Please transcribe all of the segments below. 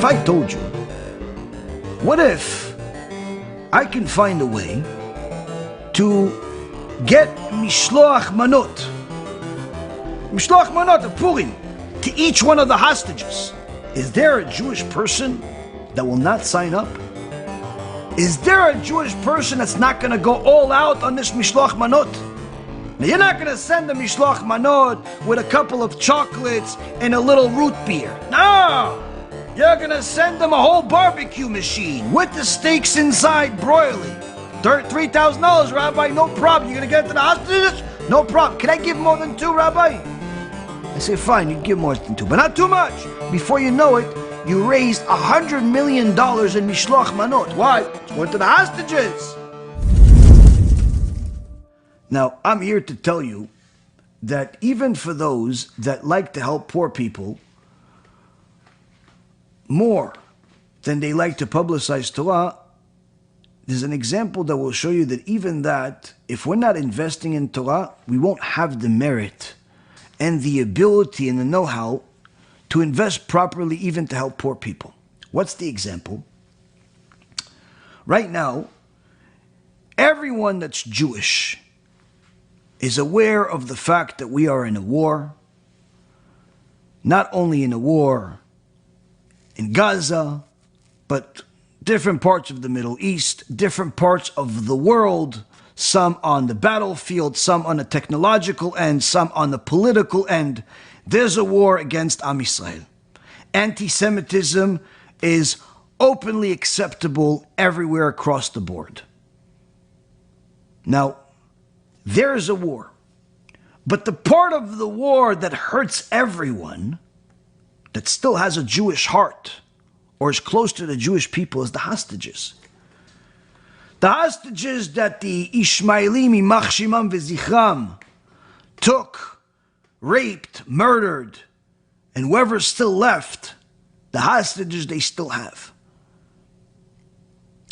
I told you, what if I can find a way to get Mishloach Manot of Purim to each one of the hostages? Is there a Jewish person that will not sign up? Is there a Jewish person that's not going to go all out on this Mishloach Manot? Now, you're not going to send a Mishloach Manot with a couple of chocolates and a little root beer. No! You're going to send them a whole barbecue machine with the steaks inside broiling. $3,000, Rabbi, no problem. You're going to get to the hostages? No problem. Can I give more than two, Rabbi? I say, fine, you can give more than two, but not too much. Before you know it, you raised $100 million in Mishloach Manot. Why? It's going to the hostages. Now, I'm here to tell you that even for those that like to help poor people more than they like to publicize Torah, there's an example that will show you that even that, if we're not investing in Torah, we won't have the merit and the ability and the know-how to invest properly even to help poor people. What's the example? Right now, everyone that's Jewish is aware of the fact that we are in a war, not only in a war in Gaza, but different parts of the Middle East, different parts of the world, some on the battlefield, some on the technological end, some on the political end. There's a war against Am Yisrael. Anti-Semitism is openly acceptable everywhere across the board. Now, there is a war. But the part of the war that hurts everyone, that still has a Jewish heart, or is close to the Jewish people, is the hostages. The hostages that the Ishmaelim, Yimach Shimam V'Zichram, took, raped, murdered, and whoever's still left, the hostages they still have.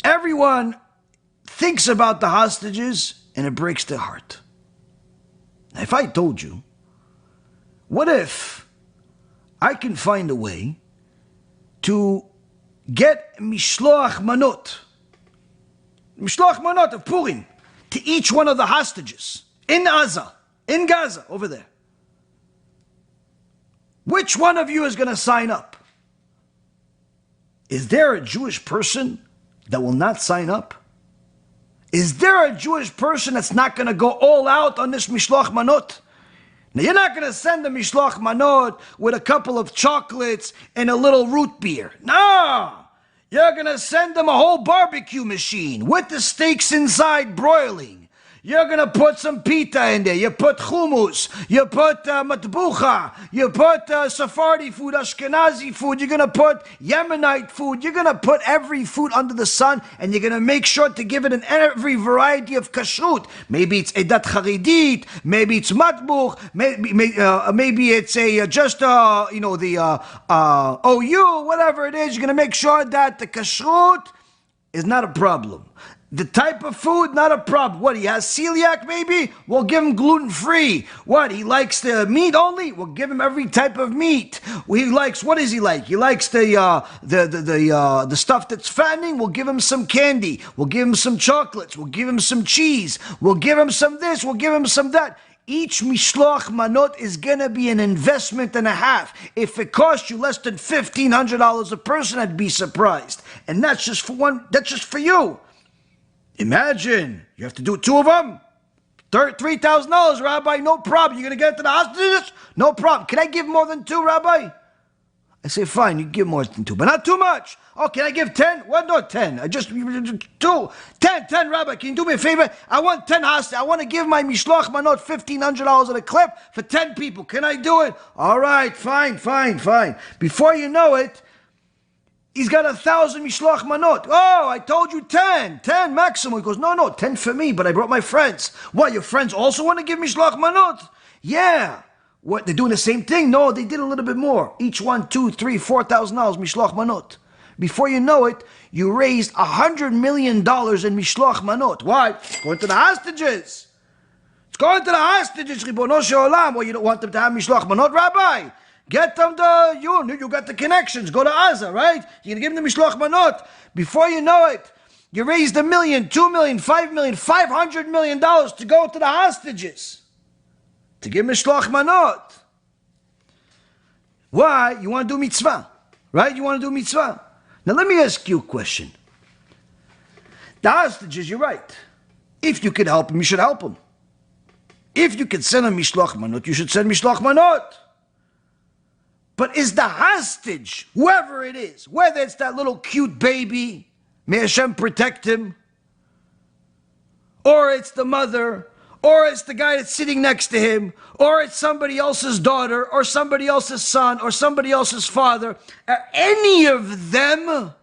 Everyone thinks about the hostages and it breaks their heart. Now, if I told you, what if I can find a way to get Mishloach Manot of Purim to each one of the hostages in Gaza, over there? Which one of you is going to sign up? Is there a Jewish person that will not sign up? Is there a Jewish person that's not going to go all out on this Mishloach Manot? Now, you're not going to send a Mishloach Manot with a couple of chocolates and a little root beer. No! You're going to send them a whole barbecue machine with the steaks inside broiling. You're going to put some pita in there. You put hummus. You put matbucha. You put Sephardi food, Ashkenazi food. You're going to put Yemenite food. You're going to put every food under the sun, and you're going to make sure to give it in every variety of kashrut. Maybe it's Edat Charidit. Maybe it's matbuch. Maybe it's the OU, whatever it is. You're going to make sure that the kashrut is not a problem. The type of food, not a problem. What, he has celiac maybe? We'll give him gluten-free. What, he likes the meat only? We'll give him every type of meat. He likes, what does he like? He likes the stuff that's fattening. We'll give him some candy. We'll give him some chocolates. We'll give him some cheese. We'll give him some this. We'll give him some that. Each Mishloach Manot is going to be an investment and a half. If it costs you less than $1,500 a person, I'd be surprised. And that's just for one, that's just for you. Imagine, you have to do two of them. $3,000, Rabbi, no problem. You're going to get to the hostages? No problem. Can I give more than two, Rabbi? I say, fine, you can give more than two, but not too much. Oh, can I give 10? What? Not 10. I just, 2. 10, Rabbi. Can you do me a favor? I want 10 hostages. I want to give my Mishloach Manot $1,500 at a clip for 10 people. Can I do it? All right, fine. Before you know it, he's got 1,000 Mishloach Manot. Oh, I told you 10 maximum. He goes, no, 10 for me, but I brought my friends. What, your friends also want to give Mishloach Manot? Yeah. What, they're doing the same thing? No, they did a little bit more. Each one, $2,000, $3,000, $4,000 Mishloach Manot. Before you know it, you raised $100 million in Mishloach Manot. Why? It's going to the hostages. It's going to the hostages, Ribono Shel Olam. Well, you don't want them to have Mishloach Manot, Rabbi? Get them you got the connections. Go to Gaza, right? You're going to give them the Mishloach Manot. Before you know it, you raised $1 million, $2 million, $5 million, $500 million to go to the hostages. To give Mishloach Manot. Why? You want to do mitzvah, right? You want to do mitzvah. Now let me ask you a question. The hostages, you're right. If you could help them, you should help them. If you could send a Mishloach Manot, you should send Mishloach Manot. But is the hostage, whoever it is, whether it's that little cute baby, may HaShem protect him, or it's the mother, or it's the guy that's sitting next to him, or it's somebody else's daughter, or somebody else's son, or somebody else's father, are any of them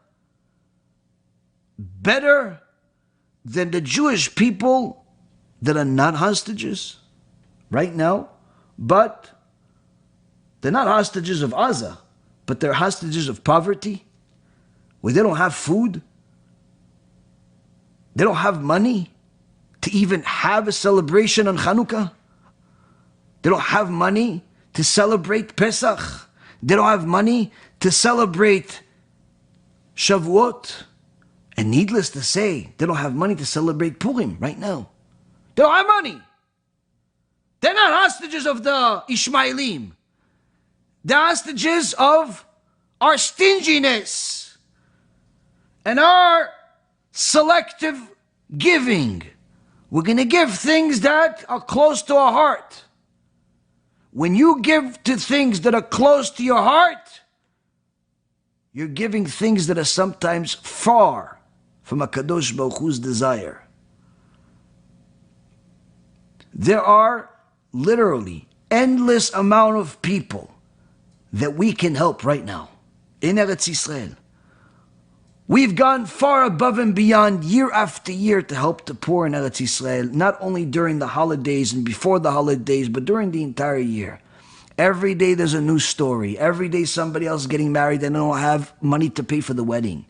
better than the Jewish people that are not hostages right now? But they're not hostages of Gaza, but they're hostages of poverty, where they don't have food, they don't have money to even have a celebration on Chanukah. They don't have money to celebrate Pesach. They don't have money to celebrate Shavuot. And needless to say, they don't have money to celebrate Purim right now. They don't have money. They're not hostages of the Ishmaelim. They're hostages of our stinginess and our selective giving. We're going to give things that are close to our heart. When you give to things that are close to your heart, you're giving things that are sometimes far from a Kadosh Baruch Hu's desire. There are literally endless amount of people that we can help right now in Eretz Yisrael. We've gone far above and beyond year after year to help the poor in Eretz Yisrael, not only during the holidays and before the holidays, but during the entire year. Every day there's a new story. Every day somebody else is getting married and they don't have money to pay for the wedding.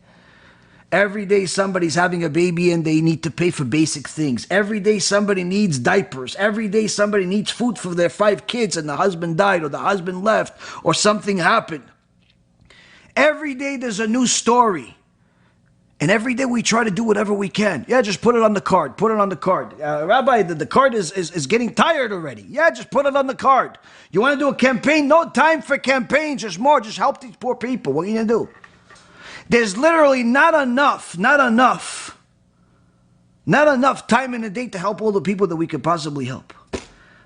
Every day somebody's having a baby and they need to pay for basic things. Every day somebody needs diapers. Every day somebody needs food for their 5 kids and the husband died or the husband left or something happened. Every day there's a new story. And every day we try to do whatever we can. Yeah, just put it on the card. Put it on the card. Rabbi, the card is getting tired already. Yeah, just put it on the card. You want to do a campaign? No time for campaigns. Just more. Just help these poor people. What are you going to do? There's literally not enough time in the day to help all the people that we could possibly help.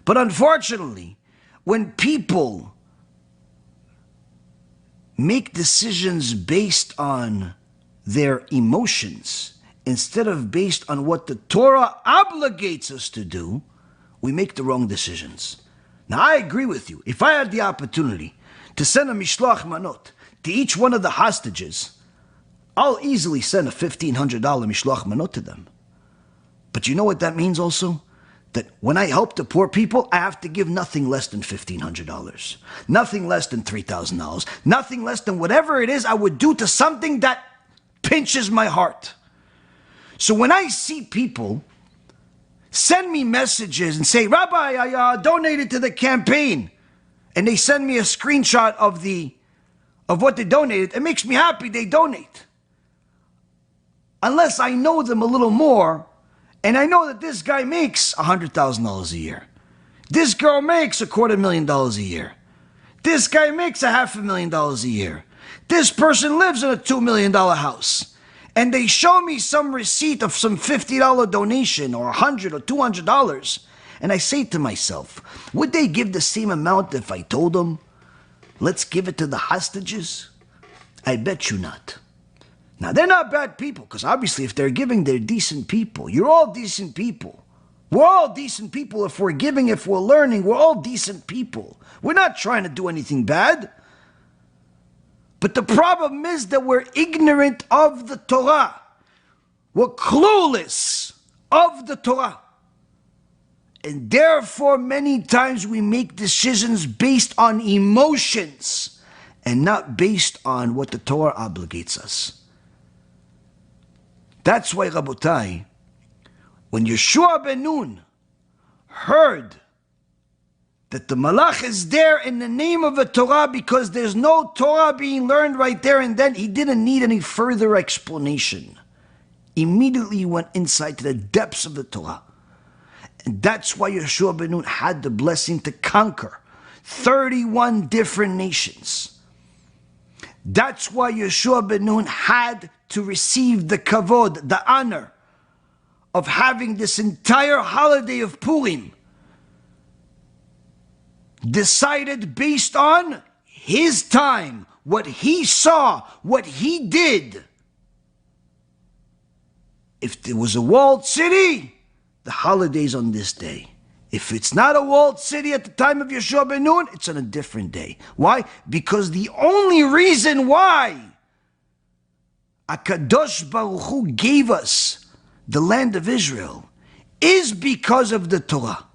But unfortunately, when people make decisions based on their emotions instead of based on what the Torah obligates us to do, we make the wrong decisions. Now I agree with you. If I had the opportunity to send a Mishloach Manot to each one of the hostages, I'll easily send a $1,500 Mishloach Manot to them. But you know what that means also? That when I help the poor people, I have to give nothing less than $1,500. Nothing less than $3,000. Nothing less than whatever it is I would do to something that pinches my heart. So when I see people send me messages and say, Rabbi, I donated to the campaign, and they send me a screenshot of what they donated, it makes me happy they donate. Unless I know them a little more, and I know that this guy makes $100,000 a year. This girl makes $250,000 a year. This guy makes $500,000 a year. This person lives in a $2 million house. And they show me some receipt of some $50 donation or $100 or $200. And I say to myself, would they give the same amount if I told them, let's give it to the hostages? I bet you not. Now, they're not bad people, because obviously if they're giving, they're decent people. You're all decent people. We're all decent people if we're giving, if we're learning. We're all decent people. We're not trying to do anything bad. But the problem is that we're ignorant of the Torah. We're clueless of the Torah. And therefore, many times we make decisions based on emotions and not based on what the Torah obligates us. That's why, Rabotai, when Yeshua ben Nun heard that the malach is there in the name of a Torah because there's no Torah being learned right there and then. He didn't need any further explanation. Immediately he went inside to the depths of the Torah. And that's why Yeshua ben Nun had the blessing to conquer 31 different nations. That's why Yeshua ben Nun had to receive the kavod, the honor of having this entire holiday of Purim decided based on his time, what he saw, what he did. If there was a walled city, the holiday's on this day. If it's not a walled city at the time of Yeshua ben Nun, it's on a different day. Why? Because the only reason why HaKadosh Baruch Hu gave us the land of Israel is because of the Torah.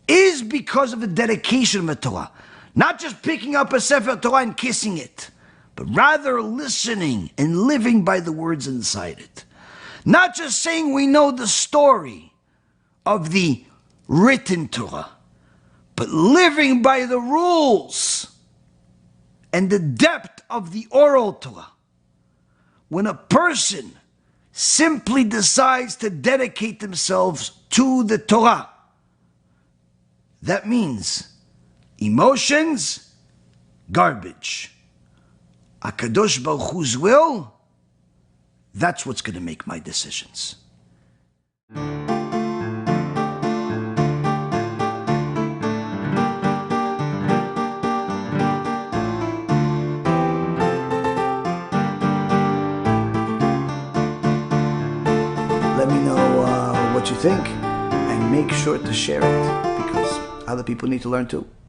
Is because of the dedication of the Torah. Not just picking up a Sefer Torah and kissing it, but rather listening and living by the words inside it. Not just saying we know the story of the written Torah, but living by the rules and the depth of the oral Torah. When a person simply decides to dedicate themselves to the Torah, that means emotions, garbage. HaKadosh Baruch Hu's will, that's what's going to make my decisions. Let me know what you think, and make sure to share it, because other people need to learn too.